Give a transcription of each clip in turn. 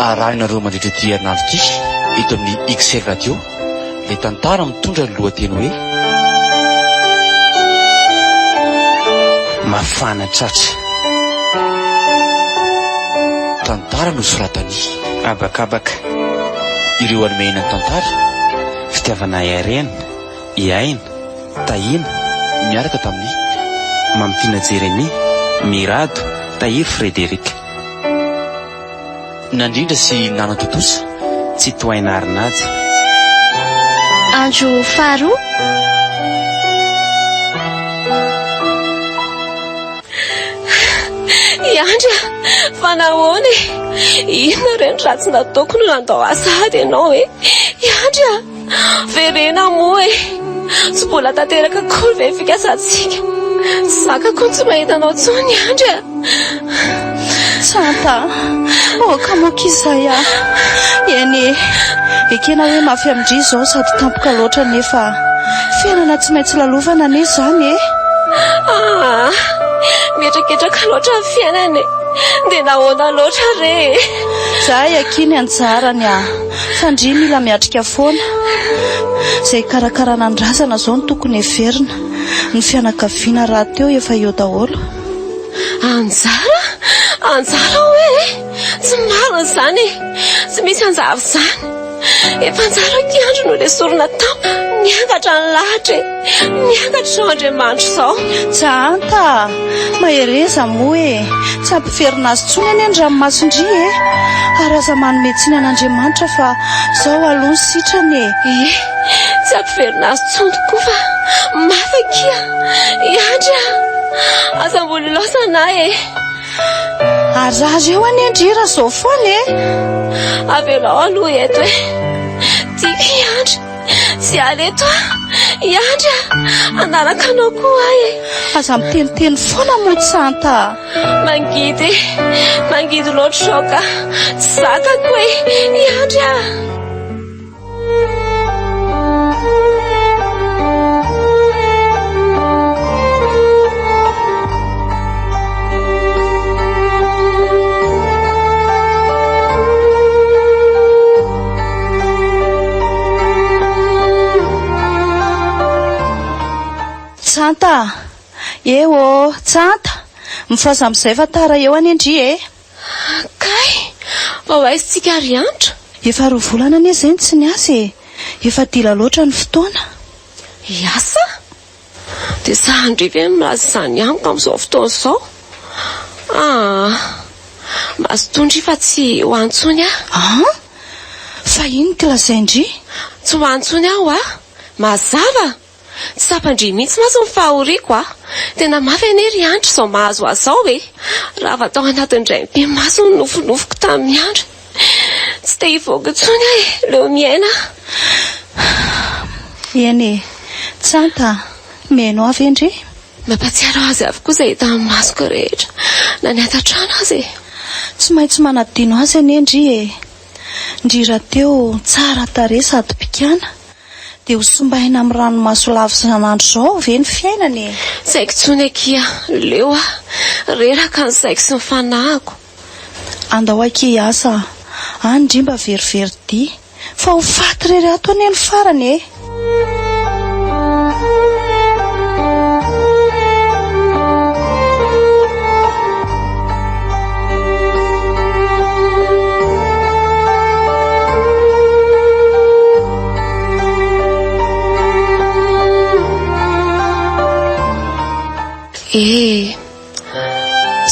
arahinareo mandritra ty herinandro ity eto amin'ny XR radio ilay tantara mitondra ny lohateny hoe mafana tratra. Tantara no soratany abakabaka ireo anomehana tantara fitiavana iarena iaina tahina miaraka tamin'ny Mampiana Jeremia Mirado Tahiry Frederika nandrindra sy nana totosa tsy toaina arinazy Andro faharoa Iandra fanahoana inona reny ratsy nataoko no nandao asady ianao Iandra verena moa tsy mbola tanteraka kory ve fikasantsika zakako tsy mahita anao tsony Iandra Santa oka mokizay eny ekena hoe mafy amindry zao sady tampoka loatra nefa fiainana tsy maintsy lalovana ane zany mihetraketraka loatra ny fiainany dia nahoana loatra re zay akiny anjarany fandry mila miatrika foana izay karakarana andrazana zao ny tokony heverina ny fianakaviana raha teo efa eo daholo anjara hoe tsy marina zany tsy misy anjara zany efa anjara kiandro no le sorona tama miangatra ny lahatra miangatra ao Andriamanitra zao Janta mahereza moa tsy ampiferina azy tsony any an-dranomasindry ary aza manometsiny an'Andriamanitra fa zao aloha ny sitrany tsy ampiferina azy tsony tokoa fa mafakia Iandra aza mbola ilosana ary azy eo any andrira zao foany avelao aloha eto tika Iandra tsy aleto Iandra anaraka anao koa aza miteniteny foana moa Santa mangidy loatra zao ka tsy zakako Iandra Santa eo Santa mifaza amin'izay fa tara eo any andry kay vao aisytsika Arianitra efa roa volana anie zay tsy ny asa efa dila loatra ny fotoana iasa dia sahandriva eny milaza izany amiko amin'izao fotoana izao mazotondry fa tsy ho antsony fa ino ty lazaindry tsy ho antsony aho mazava tsy sapandry mihitsy maso ny fahoriako tena mafy ane Rianitra izao mahazo azao raha vatao anatin'indray be maso ny nofonofoko tamin'ny andro tsy te hivoaka tsony leo miaina eny Santa meno avy endry mampatsiaro azy avokoa izay hita amin'ny masoko rehetra na ny atatrano azy tsy maintsy manadino azy any endry ndrira teo tsara tare sady pikana dia ho sombaina amin'ny ranomaso lavo sanandro zao ve ny fiainany saiko tsony akia leo reraka ny saiko sy ny fanahako andao aky asa andrimba verivery fa ho faty rery ato any ny farany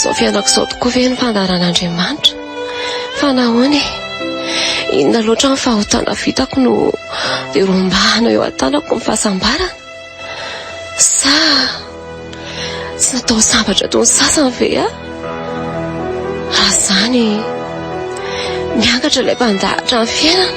zao fianako izao tokoa ve ny fandaran'Andriamanitra fa nahoana inona loatra ny fahotana vitako no dia rombahana eo an-tanako ny fahasambarana sa tsy natao sambatra toy ny sasany ve raha zany miangatra ilay mpandahatra ny fiainana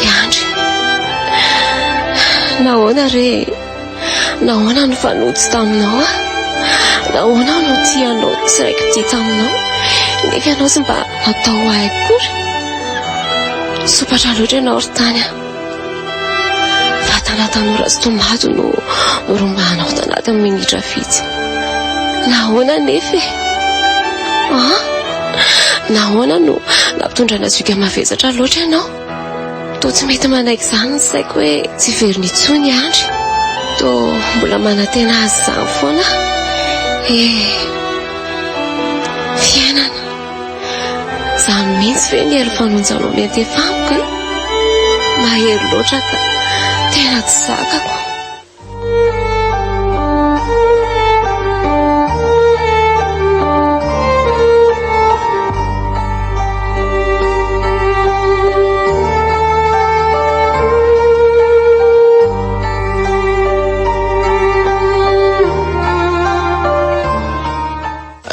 Iandry nahoana re nahoana no fanotsy taminao nahoana no tianao tsiraiky tia taminao nefa ianao sy mba natao aikory sopatra loatra ianao ry tany vatana tanora sy tomato no rombanao tanatin'ny minitra vitsy nahoana nefa nahoana no nampitondrana zoika mavesatra loatra ianao. Toa tsy mety manaiky izany ny saiko hoe tsy verina intsony andry. Toa mbola manantena azy izany foana. Fiainana. Izany mihitsy ve ny hery fanonjanao mety efa amiko e? Mahery loatra ka tena tsy zakako.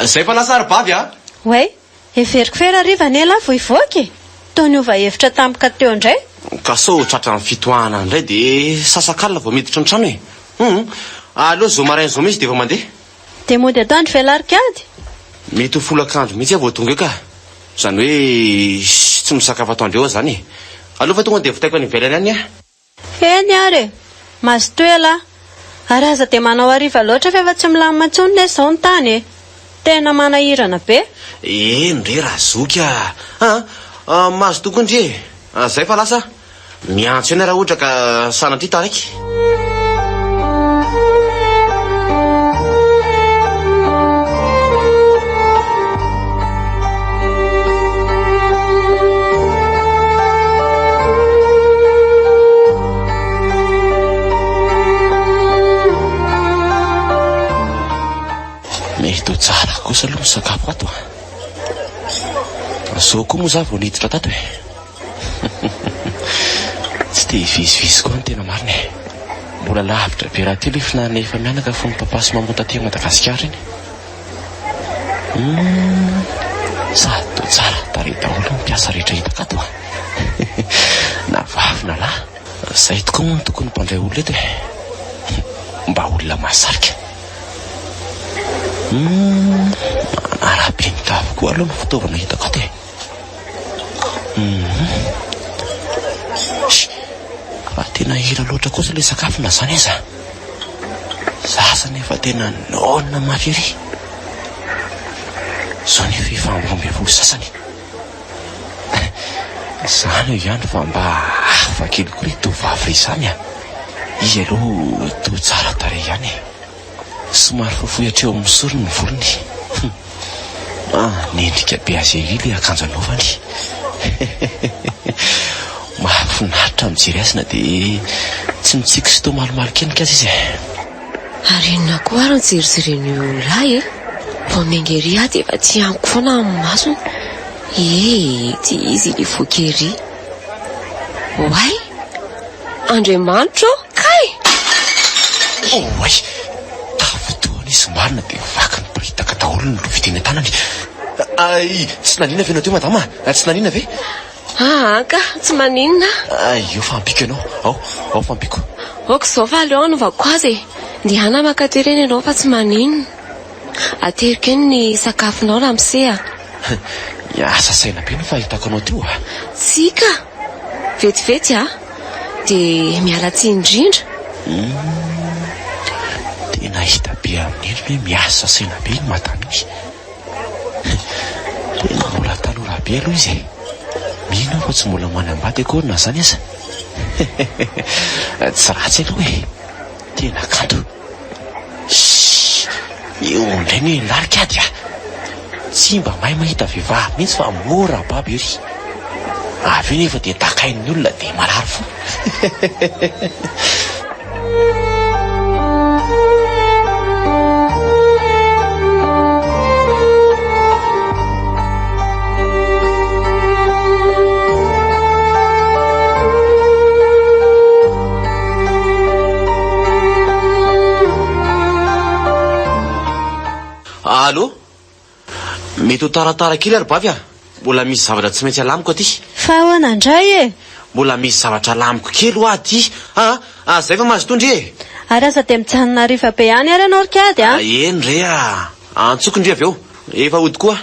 Zay fa lasa aribavy a? Way, everiko fera riva ny ela vo ivoaky. Tony ova hevitra tampoka teo indray. Ka so tratra ny fitohanana indray dia sasakalina vao miditra ny trano e. Aloha zao maraina zao mihitsy dia efa mandeha. Dia mody atoandro velarikady. Mety ho folakandro mihitsy aho vao tonga eo ka. Izany hoe tsy misakafo atoandro eo izany e. Aloha fa tonga dia vitaiko any ivelany any a. Eny ary, mazo toela. Ary aza dia manao hariva loatra fa efa tsy milamina intsony ilay izao ny tany e. Tena manahirana be. Ndre raha zoky mazo tokony zay fa lasa miantso eny raha ohatra ka sanatry taraiky. Mety ho tsara kosa aloha misakafo ato zao koa moa za vao niditra tato e. Tsy dia hivizivizy koa ny tena marina e. Mbola lavitra be raha telo ifinarina efa mianaka fony papasy mamonta aty Madagasikara iny. Sady to tsara tare daholo ny mpiasa rehetra hitaka ato na vavy na lahy. Zay tokoa moa ny tokony mpandray olona eto e, mba olona mahasarika. Arabe ny tavy koa aloha ny fitaovana hitako ato e. Fa tena hira loatra kosa ilay sakafo na zany eza. Sasany efa tena naona mafy ery. Zao ny fifambombe sasany. Zany ihany fa mba hafa kely koa ry tovavy izany a. Izy aloha to tsara tarehy ihany e. Somary fofohy hatreo amin'ny sorony ny volony. Nendrika be azy ery ilay akanjo anaovany. Mahafinaritra mijery azy na dia tsy mitsiky sy toa malomalokenika azy izy e. Ary inona koa ary nijerijeren'io lahy e. Vao miangery ahy dia efa tsy amiko foana amin'ny masony. Tsy izy ilay voakery. Oay, Andriamanitra kay. Oay, tafitoana izy marina dia vaky ny mpahitaka daholo ny loviteny tanany. Tsy nanina ve ianao teo madama? Tsy nanina ve? Ka tsy maninona. Io fampiko ianao. Ao fampiko. Ok izao fa aleo anovako azy e. Ndihana makaterena ianao fa tsy maninona. Ateriko eny ny sakafonao ramose a. Asa saina be no fahitako anao teo a. Tsika vetivety dia miala tsia indrindra. Tena hita be amin'ny hoe miasa saina be ny madama iny. Tena mbola tanora be aloha izy e. Mino fa tsy mbola manambady akory na zany aza. Tsy ratsy aloha e. Tena kanto. Eo indray ny larikady a. Tsy mba mahay mahita vehivavy mihitsy fa mora baby ery. Avy eo nefa dia takain'ny olona dia marary fo. Allo? Mety ho taratara kely ary bavy a. Mbola misy zavatra tsy maintsy alamiko aty. Fa ahoana indray e? Mbola misy zavatra alamiko kely ho aty. Zay fa mahazo tondry e. Ary aza dia mijanona riva be ihany ary ianao rikady Eny re antsoko indray avy eo. Efa hody koa.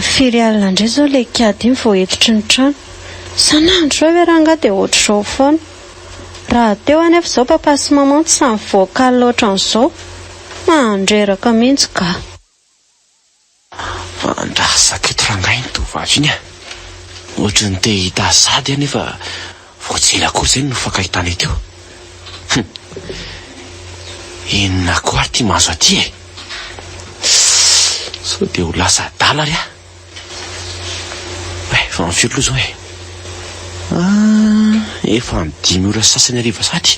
Firy alina indray izao ilay kady iny vao entitry ny trano. Sanandro hoe ranga dia ohatr'izao foana. Raha teo anefa izao papa sy maman tsy samy voakaly loatra an'izao. Mandreraka mihitsy ka. andrasaketo rangainy tovavy iny a ohatra ny te hita sady anefa voatsela koa zay no fakahitana eteo. Inona koa ary ty mahazo aty e? So de ho lasa adala ry a. Efa mifiry loha zao e. Efa ny 5 ora sasany ariva sady.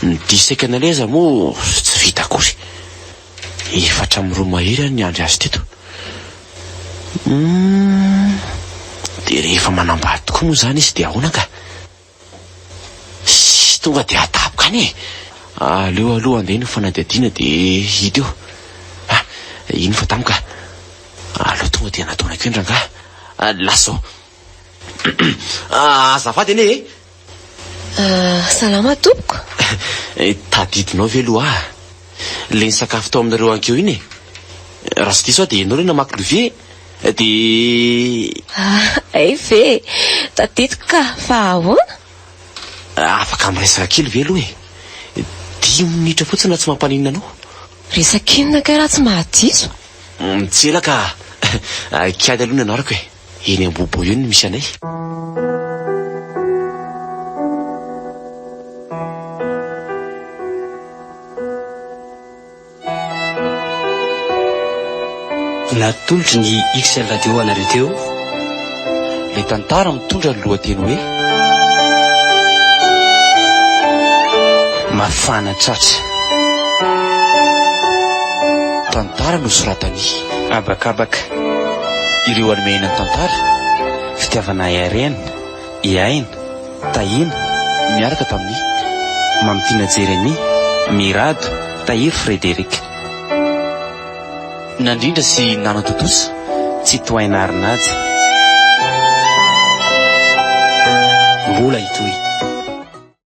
Ny 10 sekana leza moa tsy vita akory. 4 mahery ny andry azy teto. De rehefa manambady tokoa moa zany izy de ahoana ka? Tonga de atapoka any e. Aleo aloha andeha ny fanadihadiana de hita eo. Ino fa tamika? Aleo tonga de nataona keo ndrangà. Lasao. Azafady ane e. Salama tompoko. Tadidinao ve aloha? Le ny sakafo tao aminareo ankeo iny e. Raha sy diso aho de ianao re namaky lovia de... Ay ve, tadidiko ka, fa ahoana? Afaka miresaka kely ve aloha e? 10 minitra fotsiny raha tsy mampaninona anao. Resakinona ka raha tsy mahadiso. Mitsela ka kiady aloha ny anarako e. Eny ambobo eo ny misy anay. Natolotry ny XL radio anareo teo. Le tantara mitondra ny lohateny hoe Mafana tratra. tantara no soratany Abakabaka. ireo anomena ny tantara Fitiavana Irene, Iaina, Tahina miaraka tamin'ny Mamitiana Jeremy, Mirado, Tahiry Frederic. nandrindra sy Nana Totosa. Tsy toaina Arinaja. Mbola itoy